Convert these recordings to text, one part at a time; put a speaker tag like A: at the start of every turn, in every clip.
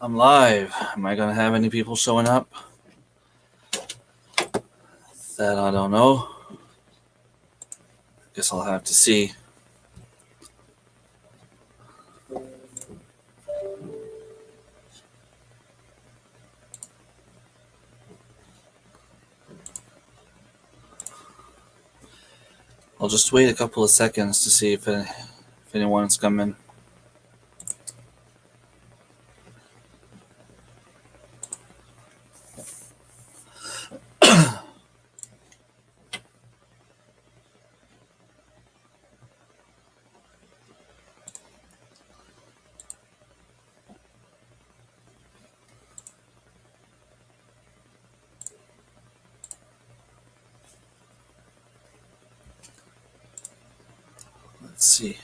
A: I'm live. Am I gonna have any people showing up? That I don't know. Guess I'll have to see. I'll just wait a couple of seconds to see if anyone's coming. Let's see.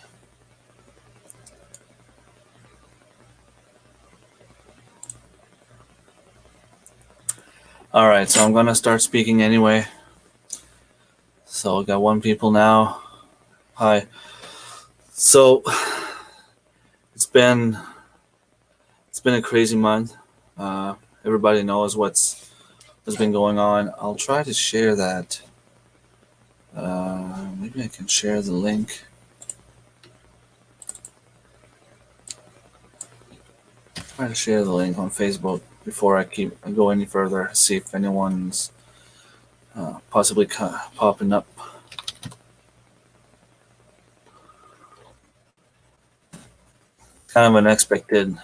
A: All right, so I'm gonna start speaking anyway. So we got one people now. Hi. So it's been a crazy month. Everybody knows what's been going on. I'll try to share that. Maybe I can share the link. Try to share the link on Facebook before I go any further. See if anyone's possibly popping up. Kind of unexpected.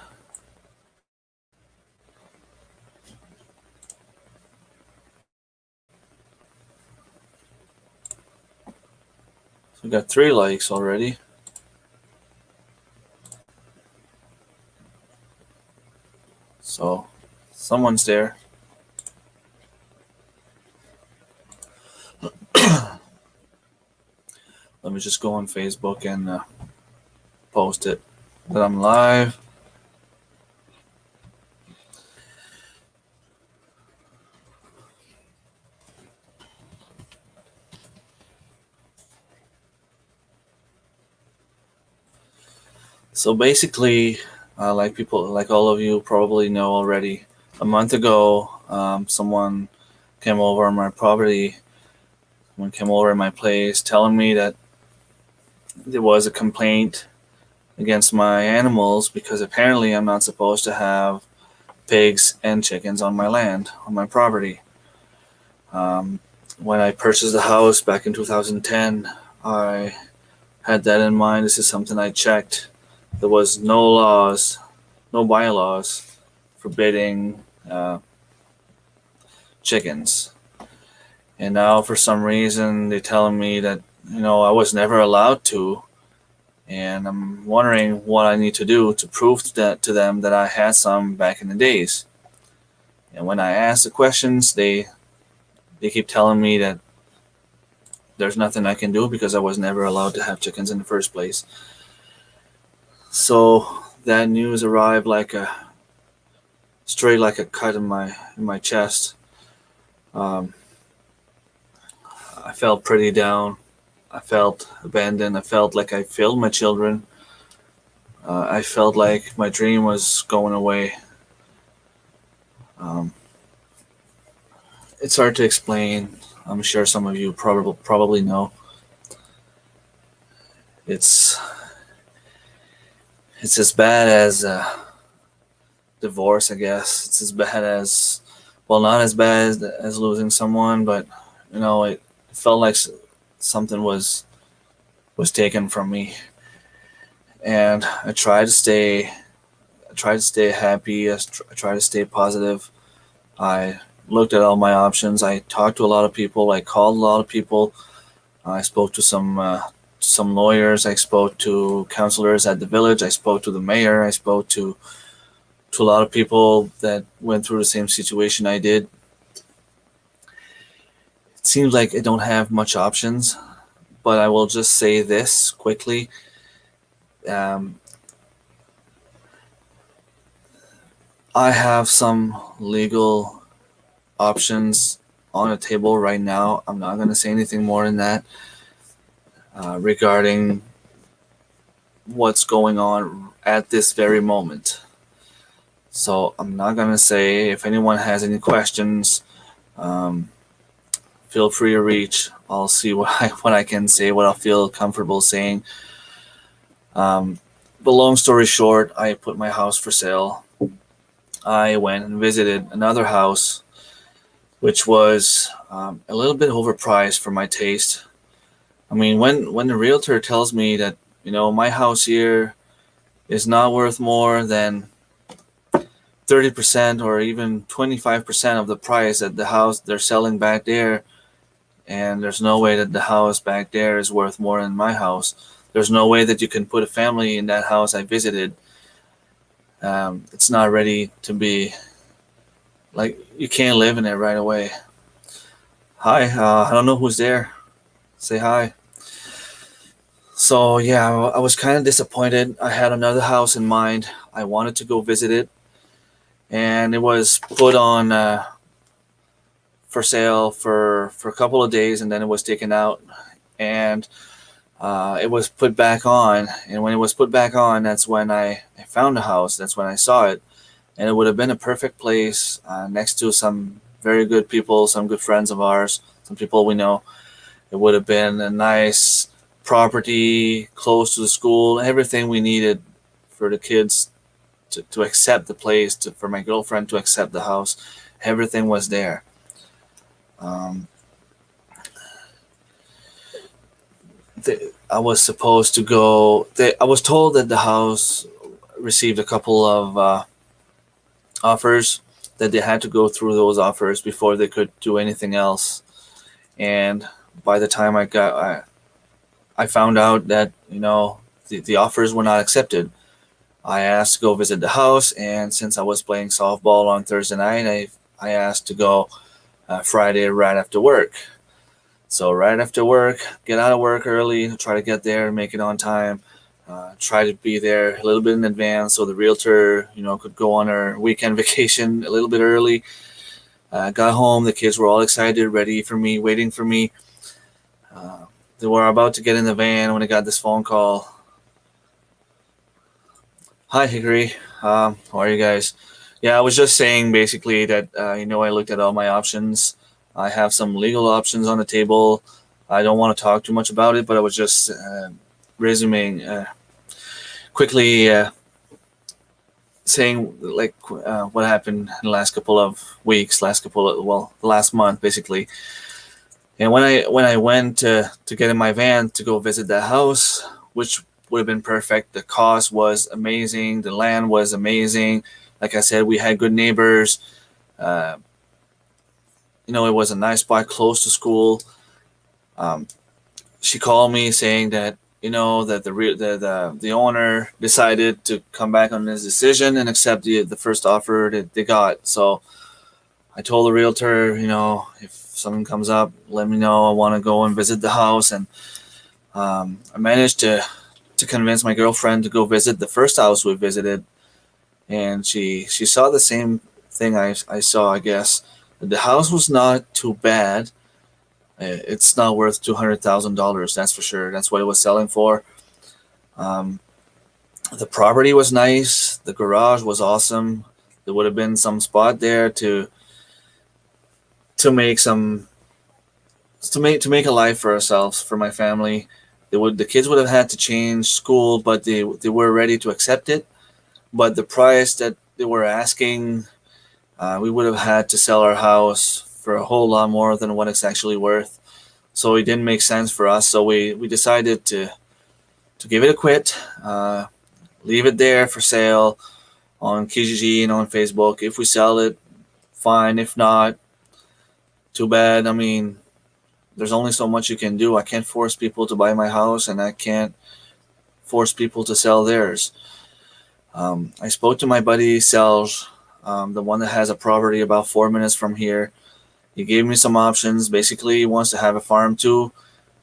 A: So we got 3 likes already. So someone's there. Let me just go on Facebook and post it that I'm live. So basically, like all of you probably know already, a month ago, someone came over on my property. Someone came over in my place, telling me that there was a complaint against my animals because apparently I'm not supposed to have pigs and chickens on my land, on my property. Um, when I purchased the house back in 2010, I had that in mind. This is something I checked. There was no laws, no bylaws forbidding chickens. And now, for some reason, they're telling me that I was never allowed to. And I'm wondering what I need to do to prove that to them that I had some back in the days. And when I ask the questions, they keep telling me that there's nothing I can do because I was never allowed to have chickens in the first place. So that news arrived straight like a cut in my chest. Um, I felt pretty down. I felt abandoned. I felt like I failed my children. I felt like my dream was going away. Um, it's hard to explain. I'm sure some of you probably know. It's as bad as divorce, I guess. It's as bad as, well, not as bad as losing someone, but it felt like something was taken from me. And I tried to stay happy. I tried to stay positive. I looked at all my options. I talked to a lot of people. I called a lot of people. I spoke to some lawyers. I spoke to counselors at the village. I spoke to the mayor. I spoke to a lot of people that went through the same situation I did. It seems like I don't have much options, but I will just say this quickly. I have some legal options on the table right now. I'm not going to say anything more than that regarding what's going on at this very moment. So I'm not gonna say. If anyone has any questions, um, feel free to reach. I'll see what I can say, what I feel comfortable saying. Um, but long story short, I put my house for sale. I went and visited another house, which was a little bit overpriced for my taste. I mean, when the realtor tells me that my house here is not worth more than 30% or even 25% of the price that the house they're selling back there, and there's no way that the house back there is worth more than my house. There's no way that you can put a family in that house I visited. It's not ready to be, like, you can't live in it right away. Hi, I don't know who's there. Say hi. So yeah, I was kind of disappointed. I had another house in mind. I wanted to go visit it, and it was put on for sale for a couple of days, and then it was taken out, and it was put back on. And when it was put back on, that's when I found the house. That's when I saw it, and it would have been a perfect place next to some very good people, some good friends of ours, some people we know. It would have been a nice property close to the school, everything we needed for the kids to accept the place, for my girlfriend to accept the house. Everything was there. Um, I was supposed to go. I was told that the house received a couple of offers, that they had to go through those offers before they could do anything else. And by the time I found out that the offers were not accepted. I asked to go visit the house, and since I was playing softball on Thursday night, I asked to go Friday right after work. So right after work, get out of work early, try to get there, make it on time, try to be there a little bit in advance so the realtor, could go on her weekend vacation a little bit early. Got home, the kids were all excited, ready for me, waiting for me. Uh, they were about to get in the van when I got this phone call. Hi, Hickory. How are you guys? Yeah, I was just saying basically that I looked at all my options. I have some legal options on the table. I don't want to talk too much about it, but I was just resuming quickly, saying like what happened in the last couple of weeks, the last month basically. And when I went to get in my van to go visit that house, which would have been perfect. The cost was amazing. The land was amazing. Like I said, we had good neighbors. Uh, it was a nice spot close to school. Um, she called me saying that that the owner decided to come back on his decision and accept the first offer that they got. So I told the realtor, if something comes up, let me know. I want to go and visit the house, and I managed to convince my girlfriend to go visit the first house we visited, and she saw the same thing I saw. I guess the house was not too bad. It's not worth $200,000. That's for sure. That's what it was selling for. Um, the property was nice. The garage was awesome. There would have been some spot there to make some to make a life for ourselves, for my family. The kids would have had to change school, but they were ready to accept it. But the price that they were asking, we would have had to sell our house for a whole lot more than what it's actually worth. So it didn't make sense for us. So we decided to give it a quit, leave it there for sale on Kijiji and on Facebook. If we sell it, fine. If not, too bad. I mean, there's only so much you can do. I can't force people to buy my house, and I can't force people to sell theirs. I spoke to my buddy Serge, the one that has a property about 4 minutes from here. He gave me some options. Basically, he wants to have a farm too.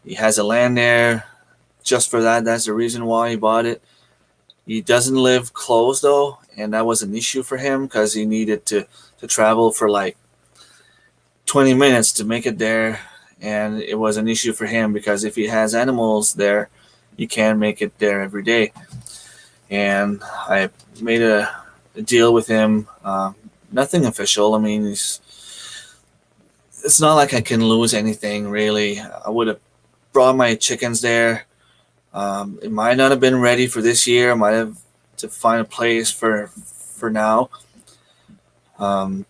A: He has a land there just for that. That's the reason why he bought it. He doesn't live close though, and that was an issue for him because he needed to travel for like 20 minutes to make it there. And it was an issue for him because if he has animals there, he can't make it there every day. And I made a deal with him. Nothing official. I mean, it's not like I can lose anything really. I would have brought my chickens there. It might not have been ready for this year. I might have to find a place for now. Um,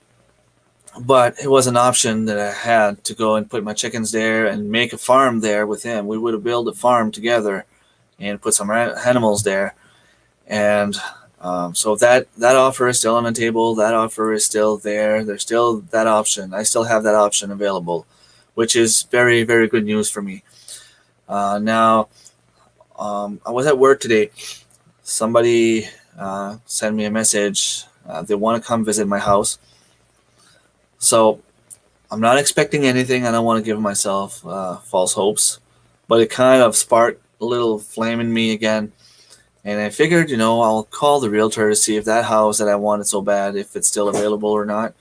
A: but it was an option that I had to go and put my chickens there and make a farm there with him. We would have built a farm together and put some animals there. And so that offer is still on the table. That offer is still there. There's still that option. I still have that option available, which is very, very good news for me. Now, I was at work today. Somebody sent me a message. They want to come visit my house. So I'm not expecting anything. I don't want to give myself false hopes, but it kind of sparked a little flame in me again. And I figured, I'll call the realtor to see if that house that I wanted so bad, if it's still available or not.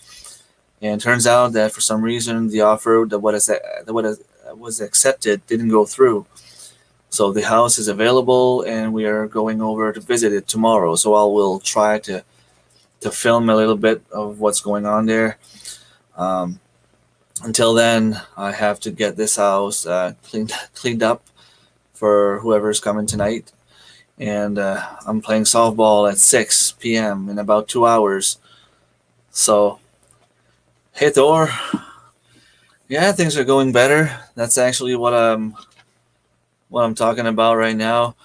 A: And it turns out that for some reason the offer that was accepted didn't go through. So the house is available, and we are going over to visit it tomorrow. So I will try to film a little bit of what's going on there. Until then, I have to get this house cleaned up for whoever's coming tonight. And I'm playing softball at 6 p.m. in about 2 hours. So, hey Thor, yeah, things are going better. That's actually what I'm talking about right now.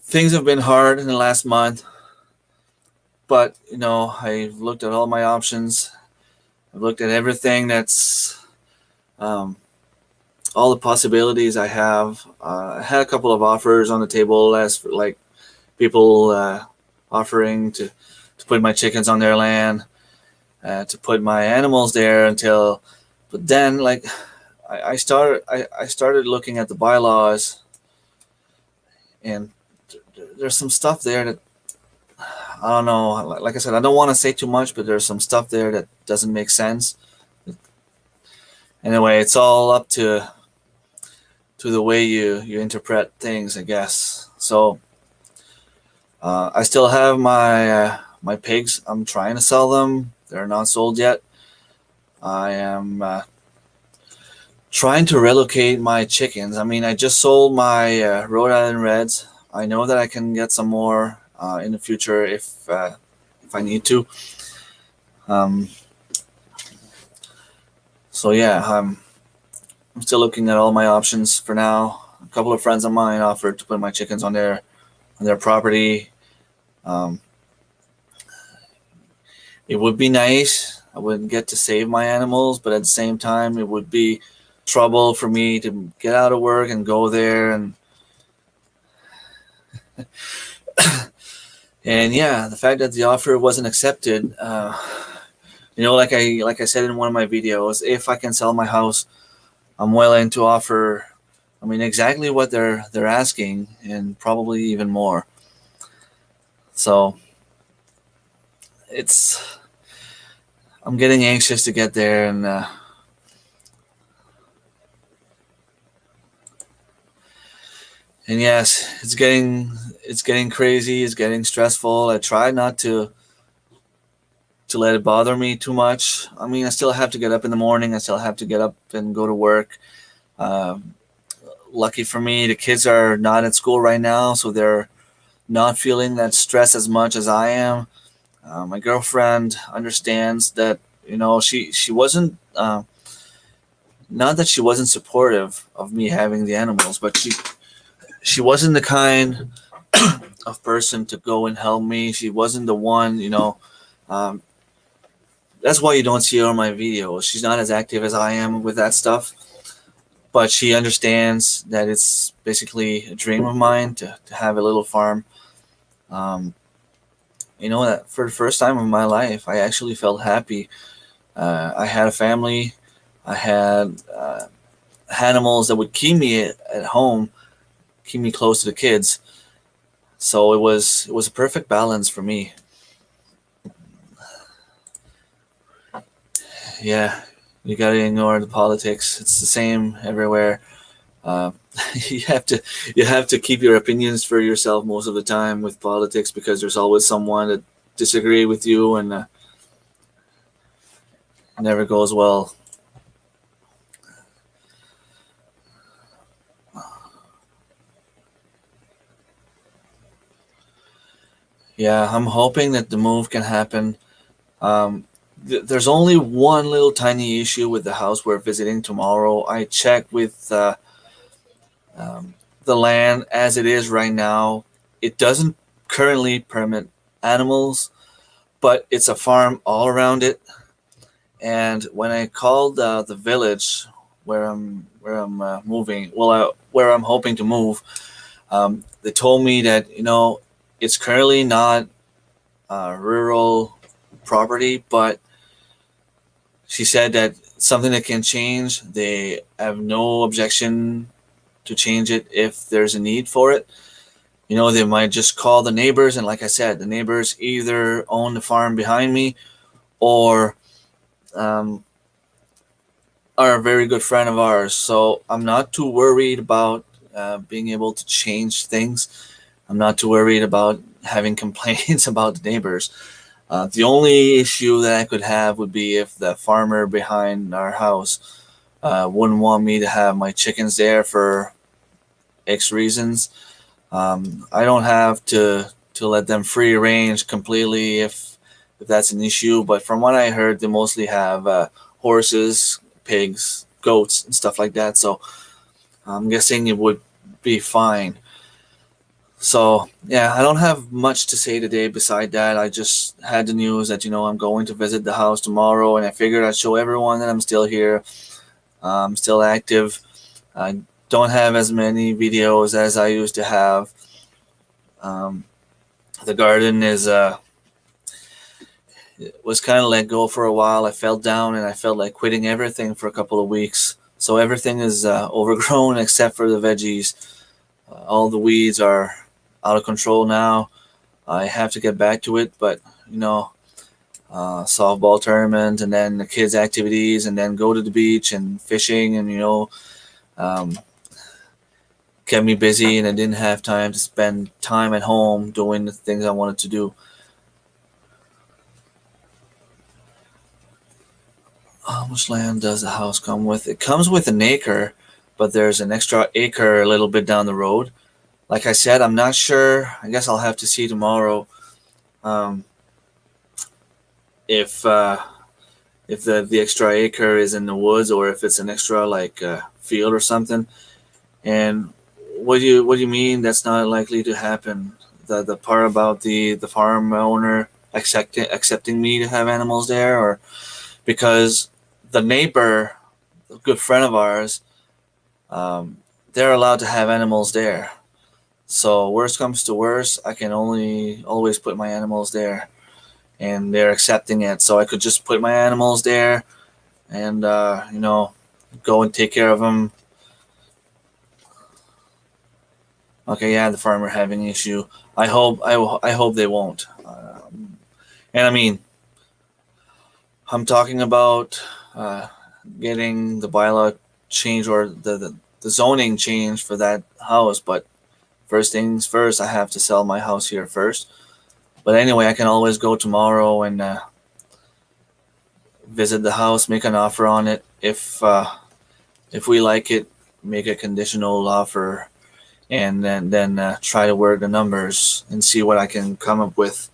A: Things have been hard in the last month, but I've looked at all my options. I've looked at everything that's all the possibilities I have. I had a couple of offers on the table as like people offering to put my chickens on their land, to put my animals there but then like I started looking at the bylaws, and there's some stuff there that I don't know. Like I said, I don't want to say too much, but there's some stuff there that doesn't make sense. Anyway, it's all up to the way you interpret things, I guess. So I still have my pigs. I'm trying to sell them. They're not sold yet. I am trying to relocate my chickens. I mean, I just sold my Rhode Island Reds. I know that I can get some more in the future if I need to. So yeah, I'm still looking at all my options for now. A couple of friends of mine offered to put my chickens on their property. It would be nice. I wouldn't get to save my animals, but at the same time, it would be trouble for me to get out of work and go there and and yeah, the fact that the offer wasn't accepted. Like I said in one of my videos, if I can sell my house, I'm willing to offer. I mean, exactly what they're asking, and probably even more. So I'm getting anxious to get there, and yes, it's getting crazy. It's getting stressful. I try not to let it bother me too much. I mean, I still have to get up in the morning. I still have to get up and go to work. Lucky for me, the kids are not at school right now, so they're not feeling that stress as much as I am. My girlfriend understands that. She wasn't not that she wasn't supportive of me having the animals, but she wasn't the kind of person to go and help me. She wasn't the one. That's why you don't see her on my videos. She's not as active as I am with that stuff, but she understands that it's basically a dream of mine to have a little farm. That for the first time in my life, I actually felt happy. I had a family. I had animals that would keep me at home, keep me close to the kids. So it was a perfect balance for me. Yeah, you gotta ignore the politics. It's the same everywhere. Uh, you have to you have to keep your opinions for yourself most of the time with politics, because there's always someone that disagree with you, and it never goes well. Yeah, I'm hoping that the move can happen. Um, there's only one little tiny issue with the house we're visiting tomorrow. I checked with um, the land as it is right now. It doesn't currently permit animals, but it's a farm all around it. And when I called the village where I'm moving, where I'm hoping to move, they told me that it's currently not rural property, but she said that something that can change. They have no objection to change it if there's a need for it. They might just call the neighbors, and like I said, the neighbors either own the farm behind me or um, are a very good friend of ours. So I'm not too worried about being able to change things. I'm not too worried about having complaints about the neighbors. The only issue that I could have would be if the farmer behind our house wouldn't want me to have my chickens there for X reasons. I don't have to let them free range completely if that's an issue. But from what I heard, they mostly have horses, pigs, goats, and stuff like that. So I'm guessing it would be fine. So yeah, I don't have much to say today. Beside that, I just had the news that I'm going to visit the house tomorrow, and I figured I'd show everyone that I'm still here. I'm still active. I don't have as many videos as I used to have. Um, the garden is was kind of let go for a while. I fell down and I felt like quitting everything for a couple of weeks. So everything is overgrown except for the veggies. All the weeds are out of control now. I have to get back to it, but softball tournament and then the kids' activities and then go to the beach and fishing and um, kept me busy, and I didn't have time to spend time at home doing the things I wanted to do. How much land does the house come with? It comes with an acre, but there's an extra acre a little bit down the road. Like I said, I'm not sure. I guess I'll have to see tomorrow um, if the extra acre is in the woods or if it's an extra like field or something. And what do you mean that's not likely to happen? The part about the farm owner accepting me to have animals there, or because the neighbor, a good friend of ours, um, they're allowed to have animals there. So worst comes to worst, I can only always put my animals there, and they're accepting it. So I could just put my animals there, and go and take care of them. Okay, yeah, the farmer having an issue. I hope they won't. And I mean, I'm talking about getting the bylaw change or the zoning change for that house. But first things first, I have to sell my house here first. But anyway, I can always go tomorrow and visit the house, make an offer on it. If we like it, make a conditional offer, and then try to work the numbers and see what I can come up with.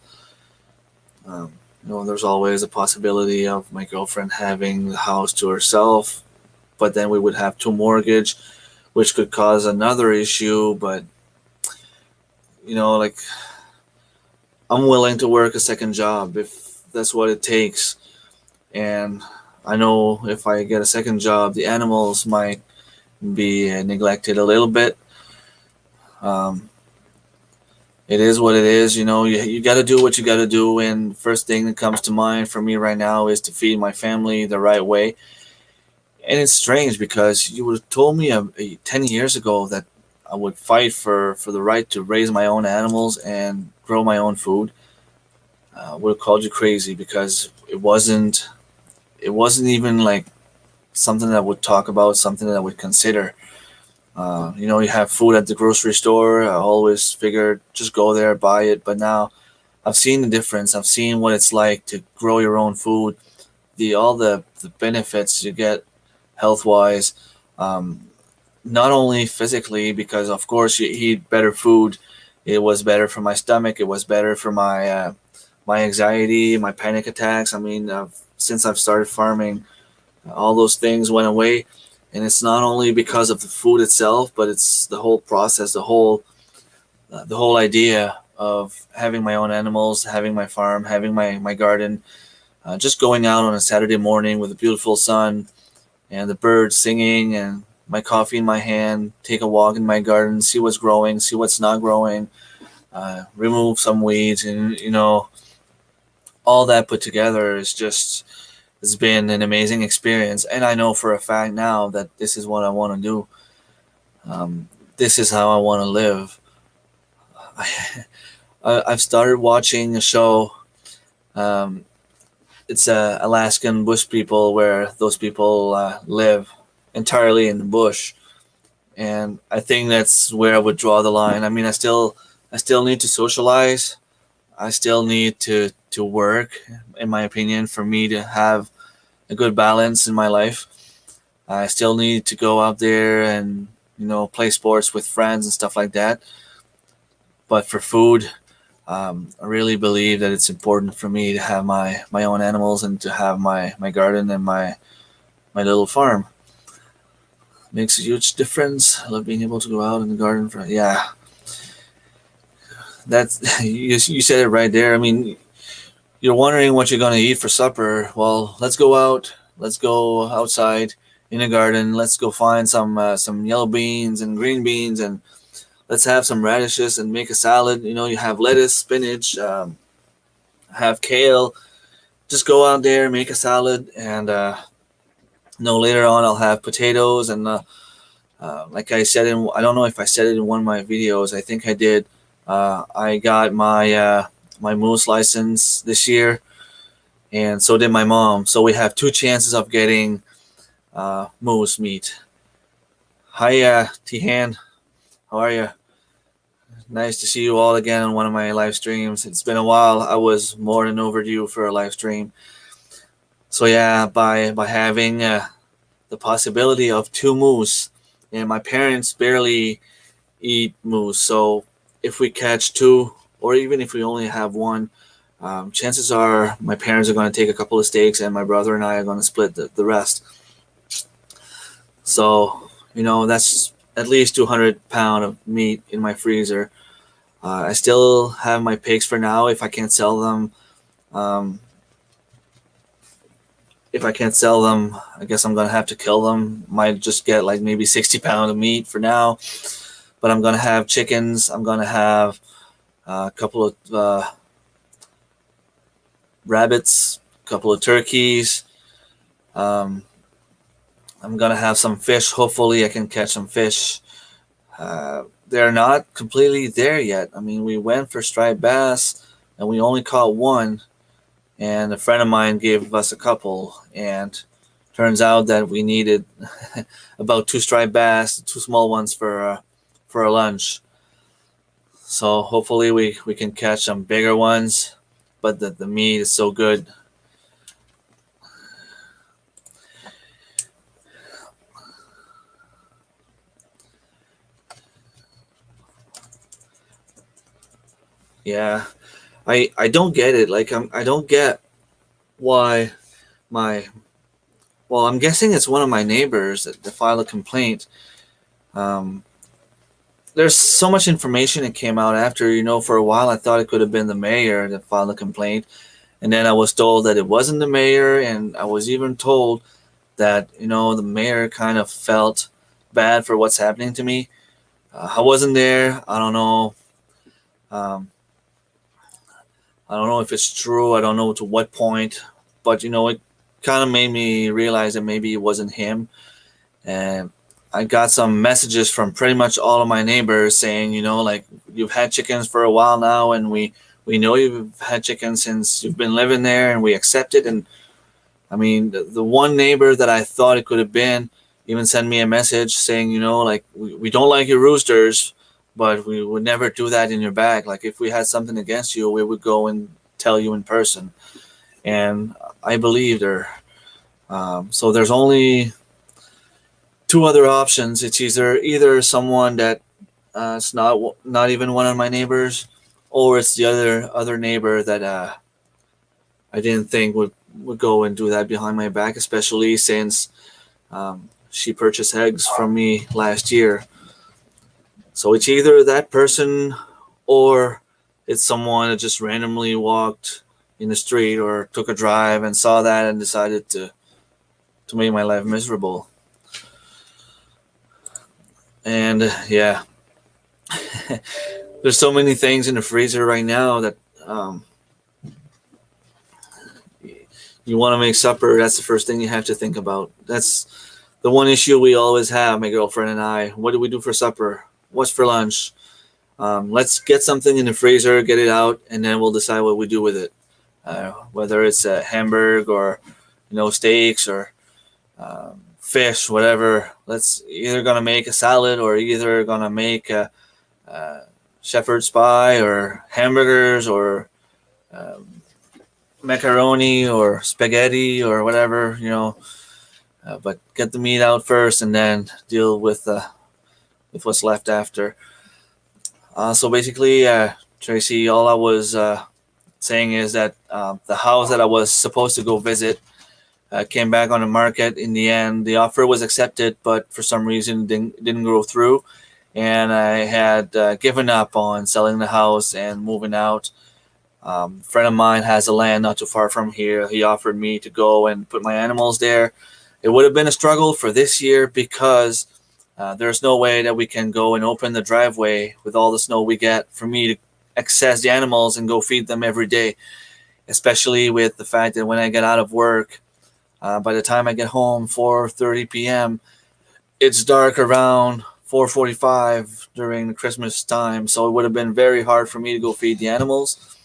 A: There's always a possibility of my girlfriend having the house to herself, but then we would have to mortgage, which could cause another issue. But like, I'm willing to work a second job if that's what it takes. And I know if I get a second job, the animals might be neglected a little bit. Um, it is what it is. You got to do what you got to do. And first thing that comes to mind for me right now is to feed my family the right way. And it's strange because you would have told me 10 years ago that I would fight for the right to raise my own animals and grow my own food. I would have called you crazy because it wasn't even like something that I would talk about, something that I would consider. You have food at the grocery store. I always figured just go there, buy it. But now I've seen the difference. I've seen what it's like to grow your own food, all the benefits you get health wise, um, not only physically, because of course you eat better food. It was better for my stomach. It was better for my anxiety, my panic attacks. I mean, since I've started farming, all those things went away, and it's not only because of the food itself, but it's the whole process, the whole idea of having my own animals, having my farm, having my garden, just going out on a Saturday morning with a beautiful sun and the birds singing and my coffee in my hand, take a walk in my garden, see what's growing, see what's not growing, remove some weeds, and all that put together is just has been an amazing experience. And I know for a fact now that this is what I want to do. This is how I want to live. I've started watching a show. Um, it's Alaskan bush people, where those people live entirely in the bush, and I think that's where I would draw the line. I mean, I still need to socialize. I still need to work, in my opinion, for me to have a good balance in my life. I still need to go out there and play sports with friends and stuff like that. But for food, I really believe that it's important for me to have my own animals and to have my garden and my little farm. Makes a huge difference. I love being able to go out in the garden. Yeah, that's you said it right there. I mean, you're wondering what you're going to eat for supper. Well, let's go out. Let's go outside in the garden. Let's go find some yellow beans and green beans, and let's have some radishes and make a salad. You have lettuce, spinach, have kale. Just go out there, make a salad, and later on I'll have potatoes and like I said I don't know if I said it in one of my videos. I think I did. I got my moose license this year, and so did my mom. So we have two chances of getting moose meat. Hi, Tihan. How are you? Nice to see you all again on one of my live streams. It's been a while. I was more than overdue for a live stream. So yeah, by having the possibility of two moose, and my parents barely eat moose, so if we catch two, or even if we only have one, chances are my parents are going to take a couple of steaks, and my brother and I are going to split the rest. So that's at least 200 pound of meat in my freezer. I still have my pigs for now. Um, if I can't sell them, I guess I'm gonna have to kill them. Might just get like maybe 60 pound of meat for now. But I'm gonna have chickens. I'm gonna have a couple of rabbits, a couple of turkeys. Um, I'm gonna have some fish. Hopefully, I can catch some fish. They're not completely there yet. I mean, we went for striped bass, and we only caught one. And a friend of mine gave us a couple, and turns out that we needed about two striped bass, two small ones for a lunch. So hopefully we can catch some bigger ones, but the meat is so good. Yeah, I don't get it. Like I don't get why my well, I'm guessing it's one of my neighbors that filed a complaint. Um, there's so much information that came out after. For a while I thought it could have been the mayor that filed a complaint, and then I was told that it wasn't the mayor, and I was even told that the mayor kind of felt bad for what's happening to me. I wasn't there. I don't know. Um, I don't know if it's true. I don't know to what point, but it kind of made me realize that maybe it wasn't him. And I got some messages from pretty much all of my neighbors saying, like, you've had chickens for a while now, and we know you've had chickens since you've been living there, and we accept it. And I mean, the one neighbor that I thought it could have been, even send me a message saying, like, we don't like your roosters, but we would never do that in your back. Like, if we had something against you, we would go and tell you in person. And I believed her. So there's only two other options. It's either someone that it's not even one of my neighbors, or it's the other neighbor that I didn't think would go and do that behind my back, especially since she purchased eggs from me last year. So it's either that person, or it's someone that just randomly walked in the street or took a drive and saw that and decided to make my life miserable. And yeah, there's so many things in the freezer right now that you want to make supper. That's the first thing you have to think about. That's the one issue we always have, my girlfriend and I. What do we do for supper? What's for lunch? Let's get something in the freezer, get it out, and then we'll decide what we do with it. Whether it's a hamburger or steaks or fish, whatever. Let's either gonna make a salad or either gonna make a shepherd's pie or hamburgers or um, macaroni or spaghetti or whatever. But get the meat out first, and then deal with what's left after. So basically, Tracy, all I was saying is that the house that I was supposed to go visit came back on the market. In the end, the offer was accepted, but for some reason didn't go through, and I had given up on selling the house and moving out. A friend of mine has a land not too far from here. He offered me to go and put my animals there. It would have been a struggle for this year because there's no way that we can go and open the driveway with all the snow we get for me to access the animals and go feed them every day, especially with the fact that when I get out of work, by the time I get home 4:30 p.m., it's dark around 4:45 during the Christmas time, so it would have been very hard for me to go feed the animals.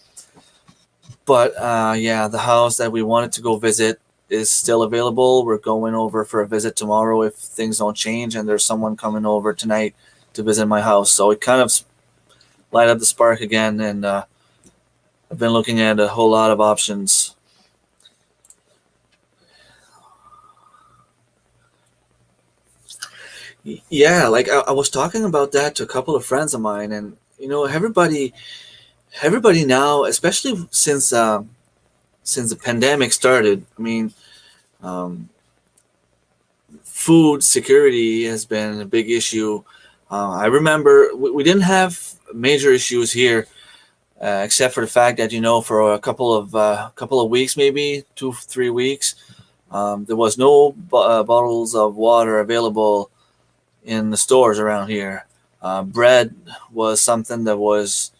A: But yeah, the house that we wanted to go visit is still available. We're going over for a visit tomorrow if things don't change, and there's someone coming over tonight to visit my house. So it kind of light up the spark again, and I've been looking at a whole lot of options. Yeah, like I was talking about that to a couple of friends of mine, and everybody now, especially since the pandemic started. I mean, um, food security has been a big issue. I remember we didn't have major issues here, except for the fact that for a couple of weeks, maybe 2 3 weeks, there was no bottles of water available in the stores around here. Bread was something that was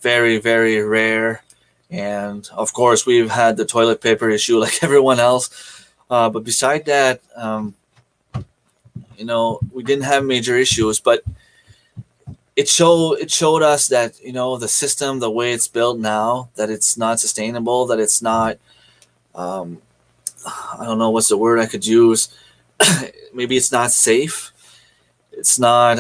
A: very, very rare. And of course, we've had the toilet paper issue like everyone else. But beside that, we didn't have major issues. But it showed us that the system, the way it's built now, that it's not sustainable, that it's not. Um, I don't know what's the word I could use. Maybe it's not safe. It's not.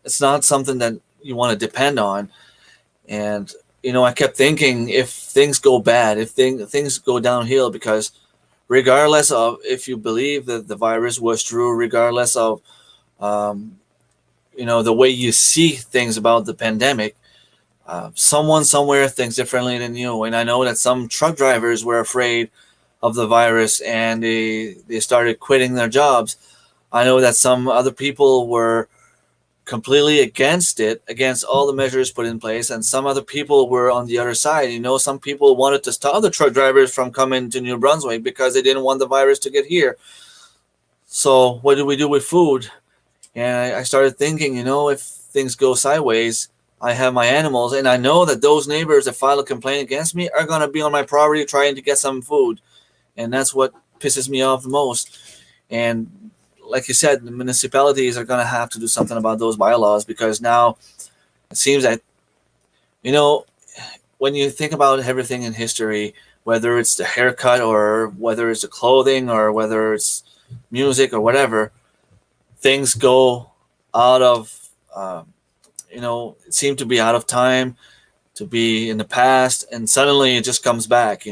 A: It's not something that you want to depend on. And I kept thinking, if things go bad, if things go downhill, because regardless of if you believe that the virus was true, regardless of um, the way you see things about the pandemic, someone somewhere thinks differently than you. And I know that some truck drivers were afraid of the virus and they started quitting their jobs. I know that some other people were completely against it, against all the measures put in place, and some other people were on the other side. Some people wanted to stop the truck drivers from coming to New Brunswick because they didn't want the virus to get here. So what do we do with food? And I started thinking, if things go sideways, I have my animals, and I know that those neighbors that file a complaint against me are going to be on my property trying to get some food. And that's what pisses me off the most. And like you said, the municipalities are going to have to do something about those bylaws, because now it seems that, you know, when you think about everything in history, whether it's the haircut or whether it's the clothing or whether it's music or whatever, things go out of, it seemed to be out of time, to be in the past, and suddenly it just comes back.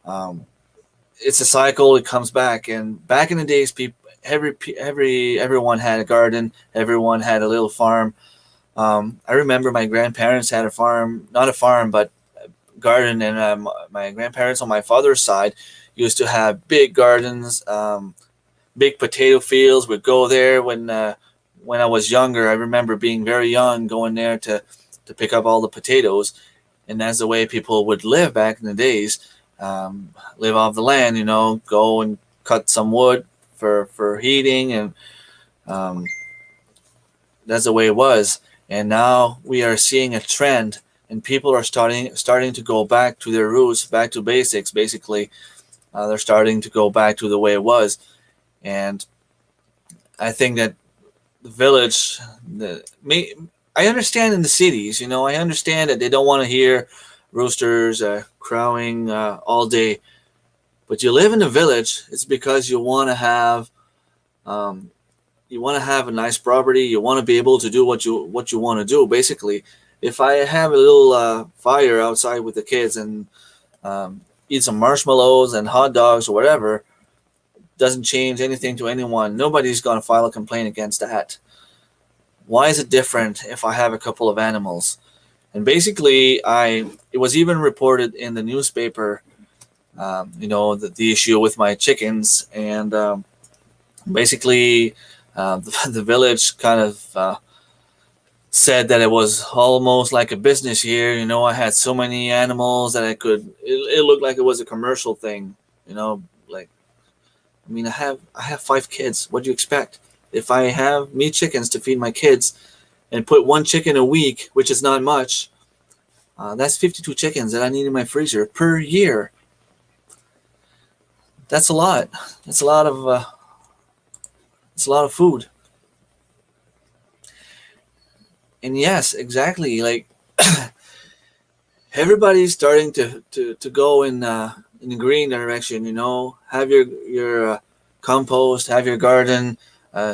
A: Um, it's a cycle. It comes back, and back in the days, people, everyone had a garden. Everyone had a little farm. I remember my grandparents had a farm, not a farm, but a garden, and my grandparents on my father's side used to have big gardens, big potato fields. Would go there when I was younger. I remember being very young, going there to pick up all the potatoes, and that's the way people would live back in the days. Live off the land, go and cut some wood for heating, and um, that's the way it was. And now we are seeing a trend, and people are starting to go back to their roots, back to basics. Basically, they're starting to go back to the way it was, and I think that the village, I understand in the cities. I understand that they don't want to hear roosters crowing all day, but you live in a village. It's because um, you want to have a nice property. You want to be able to do what you want to do. Basically, if I have a little fire outside with the kids and eat some marshmallows and hot dogs or whatever, doesn't change anything to anyone. Nobody's gonna file a complaint against that. Why is it different if I have a couple of animals? And basically, it was even reported in the newspaper. The issue with my chickens, and basically, the village kind of said that it was almost like a business here. I had so many animals that it looked like it was a commercial thing. Like, I mean, I have 5 kids. What do you expect? If I have meat chickens to feed my kids and put one chicken a week, which is not much, that's 52 chickens that I need in my freezer per year. That's a lot. That's a lot of it's a lot of food. And yes, exactly. Like, everybody's starting to go in the green direction. Have your compost, have your garden,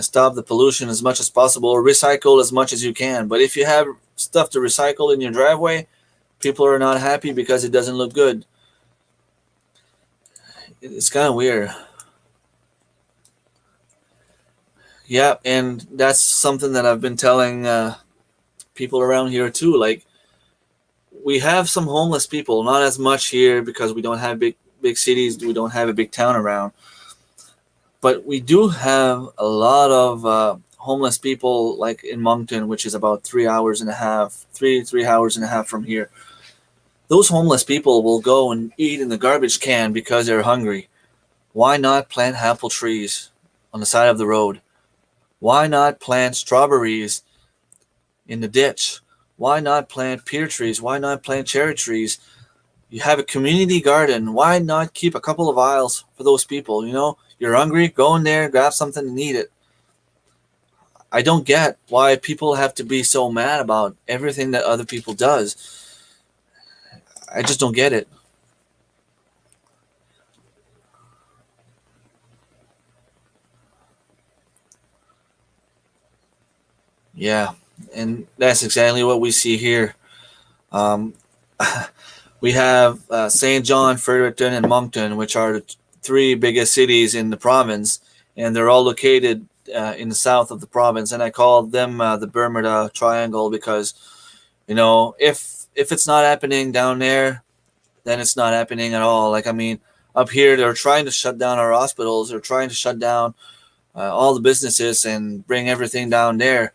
A: stop the pollution as much as possible, recycle as much as you can. But if you have stuff to recycle in your driveway, people are not happy because it doesn't look good. It's kind of weird. Yeah, and that's something that I've been telling people around here too. Like, we have some homeless people, not as much here because we don't have big cities. We don't have a big town around, but we do have a lot of homeless people, like in Moncton, which is about 3 hours and a half, 3 hours and a half from here. Those homeless people will go and eat in the garbage can because they're hungry. Why not plant apple trees on the side of the road? Why not plant strawberries in the ditch? Why not plant pear trees? Why not plant cherry trees? You have a community garden. Why not keep a couple of aisles for those people? You're hungry, go in there, grab something and eat it. I don't get why people have to be so mad about everything that other people does. I just don't get it. Yeah, and that's exactly what we see here. Um, we have St. John, Fredericton, and Moncton, which are the three biggest cities in the province, and they're all located in the south of the province. And I call them the Bermuda Triangle because, if it's not happening down there, then it's not happening at all. Like, I mean, up here they're trying to shut down our hospitals. They're trying to shut down all the businesses and bring everything down there.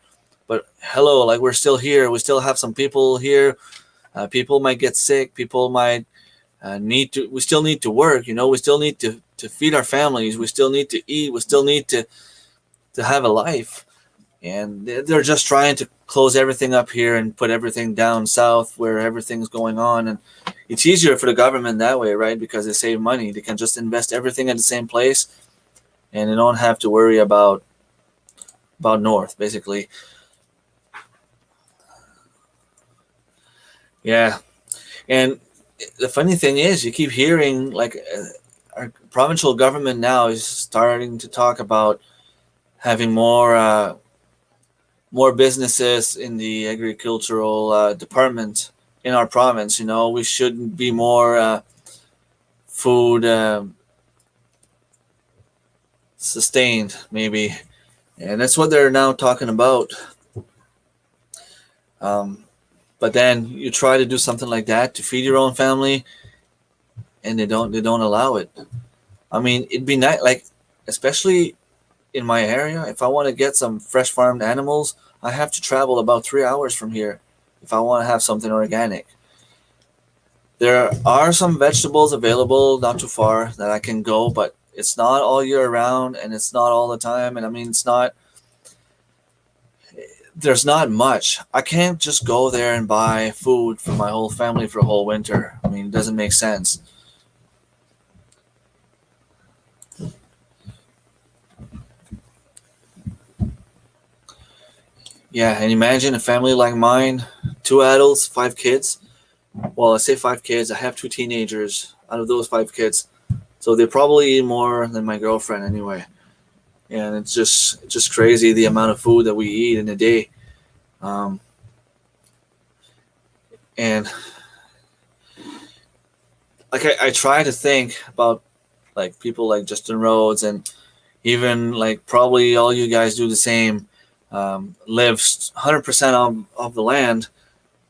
A: But hello, like, we're still here. We still have some people here. People might get sick. People might need to. We still need to work. We still need to feed our families. We still need to eat. We still need to have a life. And they're just trying to close everything up here and put everything down south where everything's going on. And it's easier for the government that way, right? Because they save money. They can just invest everything at the same place, and they don't have to worry about north, basically. Yeah, and the funny thing is, you keep hearing, like, our provincial government now is starting to talk about having more businesses in the agricultural department in our province. You know, we should be more food sustained, maybe, and that's what they're now talking about. Um, but then you try to do something like that to feed your own family, and they don't allow it. I mean, it'd be nice, like especially in my area. If I want to get some fresh farmed animals, I have to travel about 3 hours from here if I want to have something organic. There are some vegetables available not too far that I can go, but it's not all year round and it's not all the time. And I mean, there's not much. I can't just go there and buy food for my whole family for a whole winter. I mean, it doesn't make sense. Yeah, and imagine a family like mine, two adults, five kids. Well, I say five kids. I have two teenagers out of those five kids, so they probably eat more than my girlfriend anyway. And it's just crazy the amount of food that we eat in a day. Um, and like I try to think about like people like Justin Rhodes and even like probably all you guys do the same. Lives 100% of the land.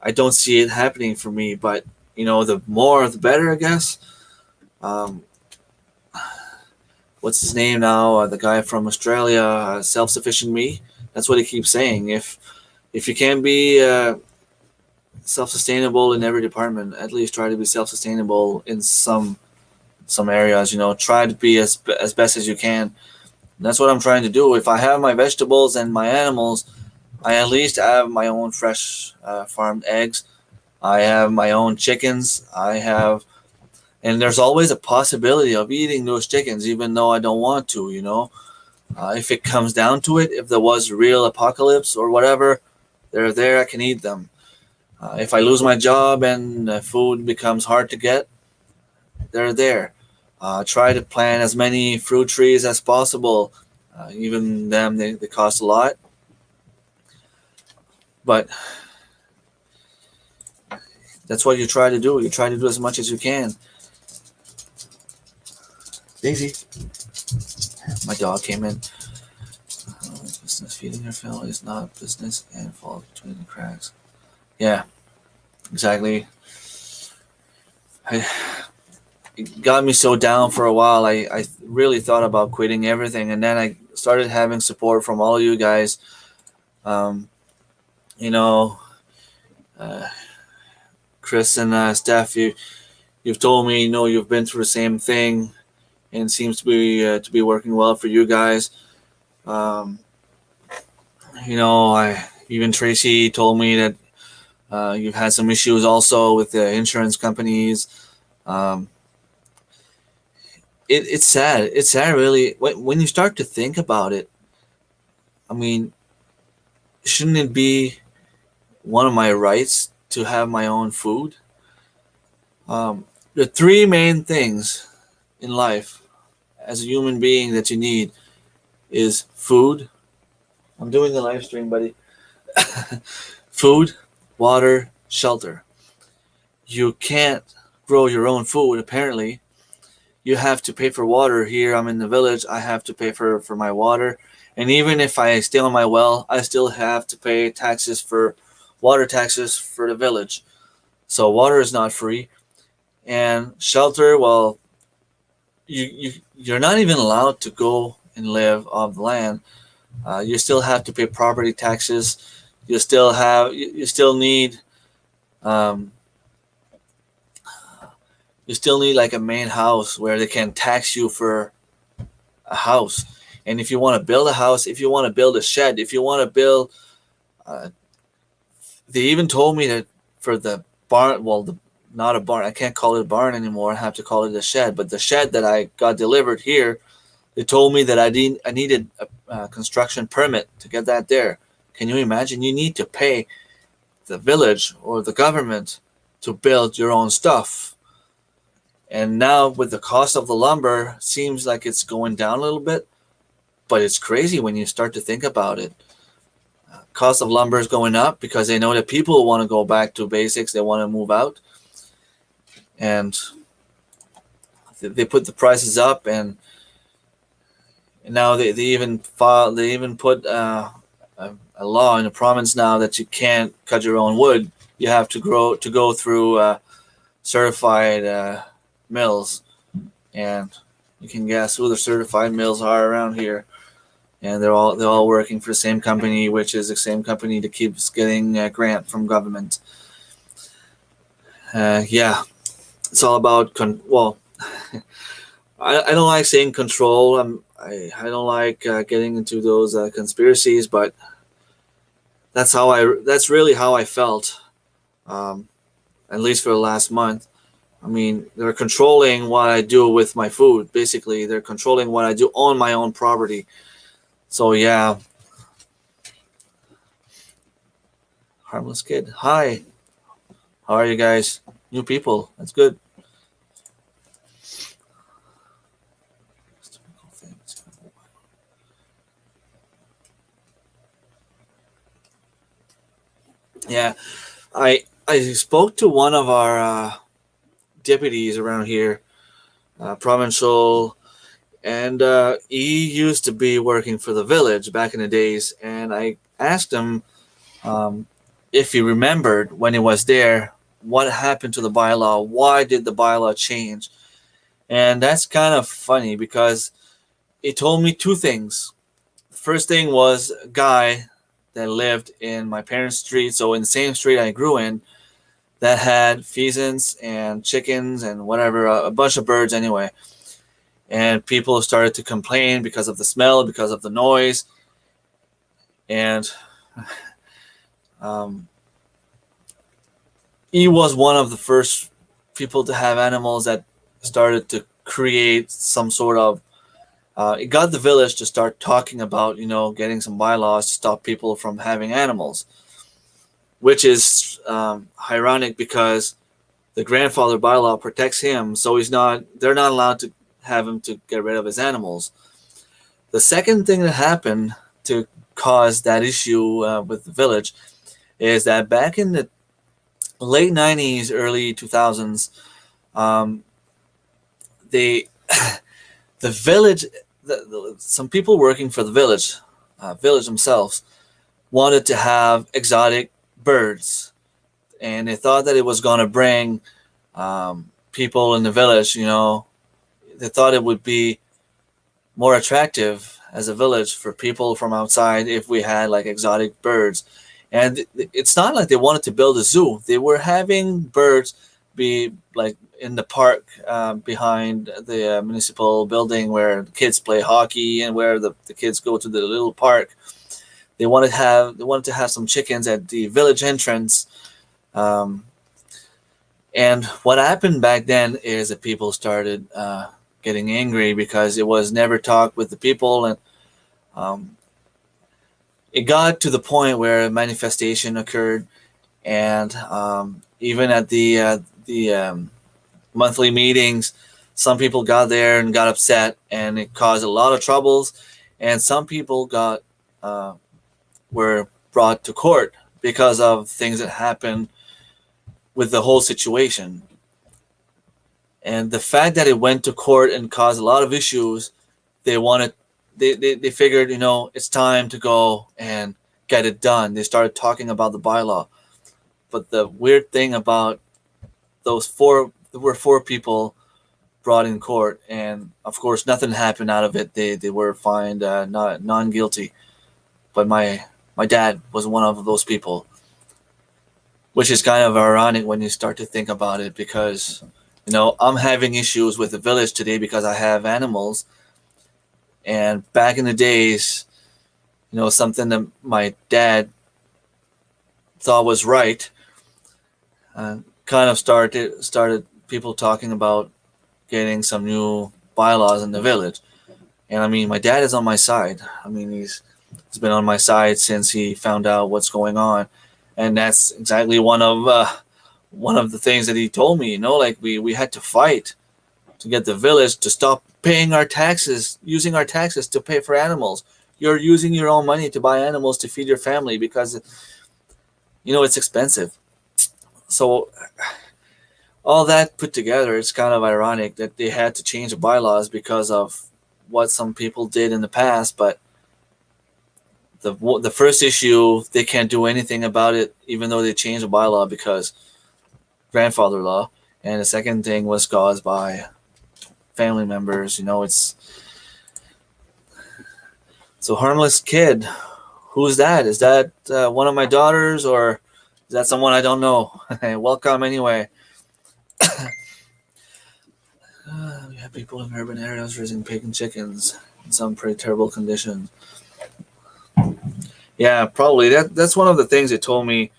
A: I don't see it happening for me, but the more the better, I guess. Um, what's his name now? The guy from Australia, self-sufficient me. That's what he keeps saying. If you can't be self-sustainable in every department, at least try to be self-sustainable in some areas. Try to be as best as you can. And that's what I'm trying to do. If I have my vegetables and my animals, I at least have my own fresh farmed eggs. I have my own chickens. And there's always a possibility of eating those chickens, even though I don't want to. If it comes down to it, if there was a real apocalypse or whatever, they're there. I can eat them. If I lose my job and food becomes hard to get, they're there. Try to plant as many fruit trees as possible. Even them, they cost a lot. But that's what you try to do. You try to do as much as you can. Daisy, my dog came in. Business feeding your family is not business and falls between the cracks. Yeah, exactly. I, it got me so down for a while. I really thought about quitting everything, and then I started having support from all of you guys. Um, you know, uh, Chris and Steph, you've told me you've been through the same thing, and seems to be working well for you guys. Um, I even Tracy told me that you've had some issues also with the insurance companies. Um, it's sad. It's sad, really, when you start to think about it. I mean, shouldn't it be one of my rights to have my own food? The three main things in life as a human being that you need is food. I'm doing the live stream, buddy. Food, water, shelter. You can't grow your own food, apparently. You have to pay for water. Here I'm in the village. I have to pay for my water. And even if I stay on my well, I still have to pay taxes for water taxes for the village. So water is not free. And shelter, well, you're not even allowed to go and live off the land. You still have to pay property taxes. You still need um, like a main house where they can tax you for a house. And if you want to build a house, if you want to build a shed, if you want to build, uh, they even told me that for the barn, well, not a barn, I can't call it a barn anymore. I have to call it a shed. But the shed that I got delivered here, they told me that I needed a construction permit to get that there. Can you imagine? You need to pay the village or the government to build your own stuff. And now with the cost of the lumber, seems like it's going down a little bit, but it's crazy when you start to think about it. Cost of lumber is going up because they know that people want to go back to basics. They want to move out, and they put the prices up, and now they even put a law in the province now that you can't cut your own wood. You have to go through certified mills, and you can guess who the certified mills are around here. And they're all working for the same company, which is the same company that keeps getting a grant from government. Yeah, it's all about well. I don't like saying control. I don't like getting into those conspiracies, but that's really how I felt, um, at least for the last month. I mean, they're controlling what I do with my food. Basically, they're controlling what I do on my own property. So yeah, harmless kid. Hi, how are you guys? New people. That's good. Yeah, I spoke to one of our deputies around here, provincial, and he used to be working for the village back in the days. And I asked him if he remembered when he was there, what happened to the bylaw? Why did the bylaw change? And that's kind of funny because he told me two things. The first thing was a guy that lived in my parents' street, so in the same street I grew in, that had pheasants and chickens and whatever, a bunch of birds anyway. And people started to complain because of the smell, because of the noise. And um, he was one of the first people to have animals that started to create some sort of it got the village to start talking about, getting some bylaws to stop people from having animals, which is ironic because the grandfather bylaw protects him, so they're not allowed to have him to get rid of his animals. The second thing that happened to cause that issue with the village is that back in the late 90s, early 2000s, they the village, some people working for the village themselves, wanted to have exotic birds, and they thought that it was going to bring people in the village. They thought it would be more attractive as a village for people from outside if we had like exotic birds. And it's not like they wanted to build a zoo. They were having birds be like in the park behind the municipal building where the kids play hockey and where the kids go to the little park. They wanted to have some chickens at the village entrance. And what happened back then is that people started getting angry because it was never talked with the people, and it got to the point where a manifestation occurred, and even at the monthly meetings, some people got there and got upset, and it caused a lot of troubles. And some people were brought to court because of things that happened with the whole situation. And the fact that it went to court and caused a lot of issues, they figured, it's time to go and get it done. They started talking about the bylaw. But the weird thing about there were four people brought in court, and of course nothing happened out of it. They were fined non guilty. But my dad was one of those people, which is kind of ironic when you start to think about it, because I'm having issues with the village today because I have animals. And back in the days, something that my dad thought was right, kind of started people talking about getting some new bylaws in the village. And I mean, my dad is on my side. I mean, he's been on my side since he found out what's going on, and that's exactly one of the things that he told me. Like we had to fight. to get the village to stop paying our taxes, using our taxes to pay for animals. You're using your own money to buy animals to feed your family because it's expensive. So all that put together, it's kind of ironic that they had to change the bylaws because of what some people did in the past. But the first issue, they can't do anything about it, even though they changed the bylaw because grandfather law. And the second thing was caused by family members. So harmless kid. Who's that? Is that one of my daughters, or is that someone I don't know? Welcome anyway. We have people in urban areas raising pig and chickens in some pretty terrible conditions. Yeah, probably. That's one of the things they told me.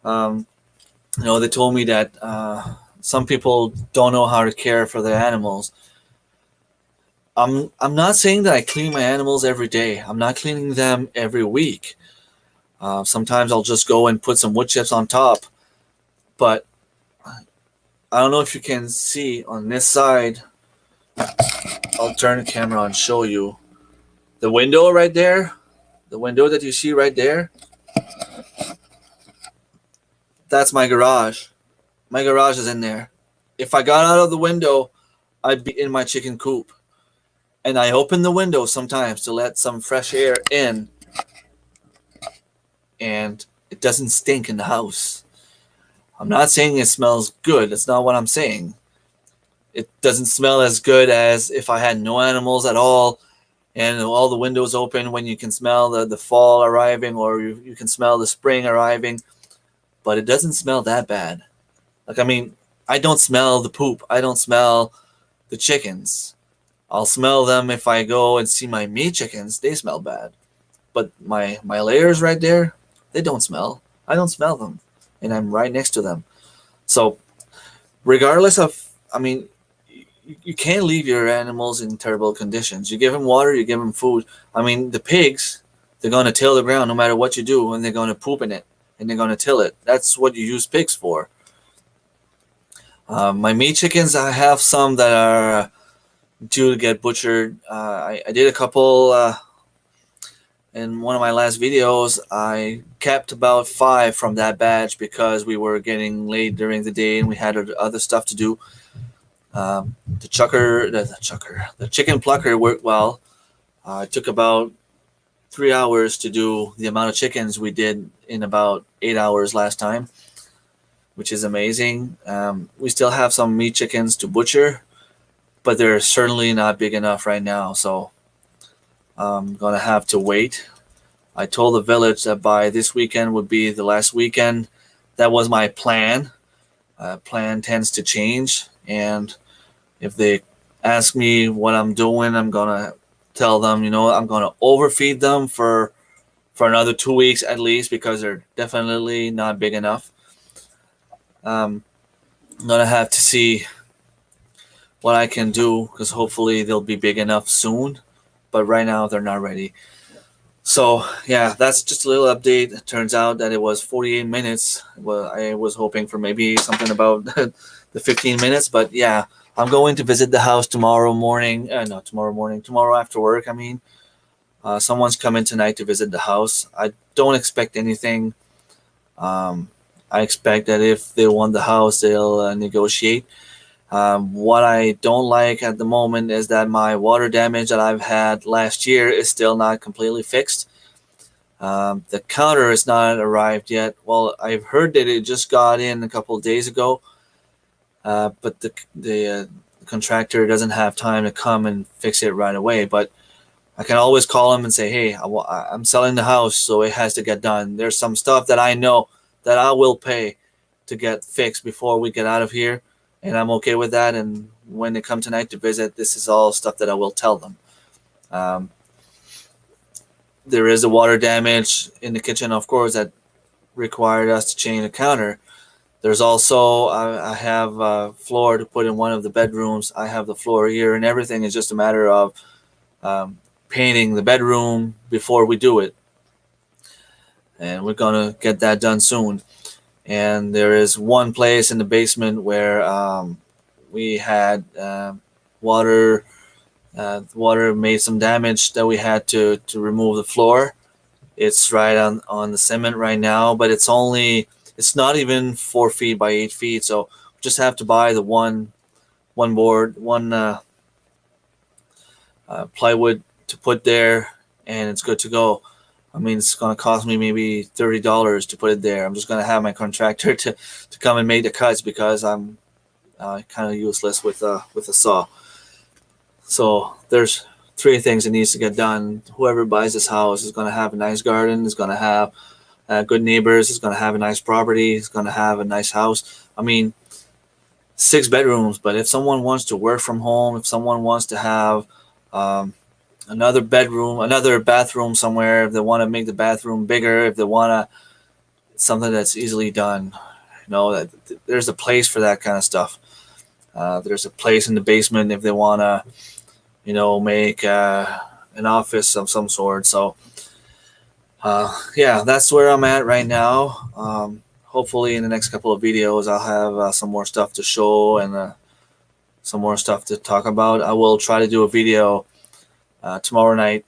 A: They told me that some people don't know how to care for their animals. I'm not saying that I clean my animals every day. I'm not cleaning them every week. Sometimes I'll just go and put some wood chips on top. But I don't know if you can see on this side. I'll turn the camera on and show you. The window right there, the window that you see right there, that's my garage. My garage is in there. If I got out of the window, I'd be in my chicken coop. And I open the window sometimes to let some fresh air in. And it doesn't stink in the house. I'm not saying it smells good. That's not what I'm saying. It doesn't smell as good as if I had no animals at all and all the windows open when you can smell the fall arriving, or you can smell the spring arriving. But it doesn't smell that bad. I don't smell the poop. I don't smell the chickens. I'll smell them if I go and see my meat chickens. They smell bad. But my layers right there, they don't smell. I don't smell them. And I'm right next to them. So regardless of, you can't leave your animals in terrible conditions. You give them water, you give them food. The pigs, they're going to till the ground no matter what you do, and they're going to poop in it, and they're going to till it. That's what you use pigs for. My meat chickens, I have some that are due to get butchered. I did a couple in one of my last videos. I kept about 5 from that batch because we were getting late during the day and we had other stuff to do. The chicken plucker worked well. It took about 3 hours to do the amount of chickens we did in about 8 hours last time, which is amazing. We still have some meat chickens to butcher, but they're certainly not big enough right now, so I'm going to have to wait. I told the village that by this weekend would be the last weekend. That was my plan. Plan tends to change, and if they ask me what I'm doing, I'm going to tell them, I'm going to overfeed them for another 2 weeks at least, because they're definitely not big enough. I'm going to have to see what I can do, because hopefully they'll be big enough soon, but right now they're not ready. So yeah, that's just a little update. It turns out that it was 48 minutes. Well, I was hoping for maybe something about the 15 minutes, but yeah, I'm going to visit the house tomorrow morning. Tomorrow after work. Someone's coming tonight to visit the house. I don't expect anything. I expect that if they want the house, they'll negotiate. What I don't like at the moment is that my water damage that I've had last year is still not completely fixed. The counter has not arrived yet. Well, I've heard that it just got in a couple of days ago, but the contractor doesn't have time to come and fix it right away. But I can always call him and say, hey, I'm selling the house, so it has to get done. There's some stuff that I know that I will pay to get fixed before we get out of here. And I'm okay with that. And when they come tonight to visit, this is all stuff that I will tell them. There is a water damage in the kitchen, of course, that required us to change the counter. There's also, I have a floor to put in one of the bedrooms. I have the floor here, and everything is just a matter of painting the bedroom before we do it. And we're going to get that done soon. And there is one place in the basement where we had water. Water made some damage that we had to remove the floor. It's right on the cement right now, but it's not even 4 feet by 8 feet. So just have to buy the one board, one plywood to put there, and it's good to go. I mean, it's going to cost me maybe $30 to put it there. I'm just going to have my contractor to come and make the cuts because I'm kind of useless with a saw. So there's three things that needs to get done. Whoever buys this house is going to have a nice garden, is going to have good neighbors, is going to have a nice property, is going to have a nice house. I mean, 6 bedrooms, but if someone wants to work from home, if someone wants to have um, another bedroom, another bathroom somewhere, if they want to make the bathroom bigger, if they want to something that's easily done, that there's a place for that kind of stuff. There's a place in the basement if they want to, make an office of some sort. So, yeah, that's where I'm at right now. Hopefully, in the next couple of videos, I'll have some more stuff to show and some more stuff to talk about. I will try to do a video tomorrow night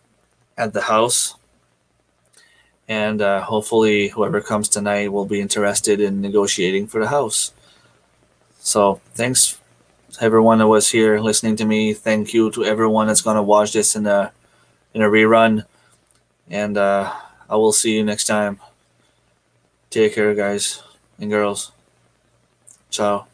A: at the house, and hopefully, whoever comes tonight will be interested in negotiating for the house. So, thanks everyone that was here listening to me. Thank you to everyone that's going to watch this in a rerun, and I will see you next time. Take care, guys and girls. Ciao.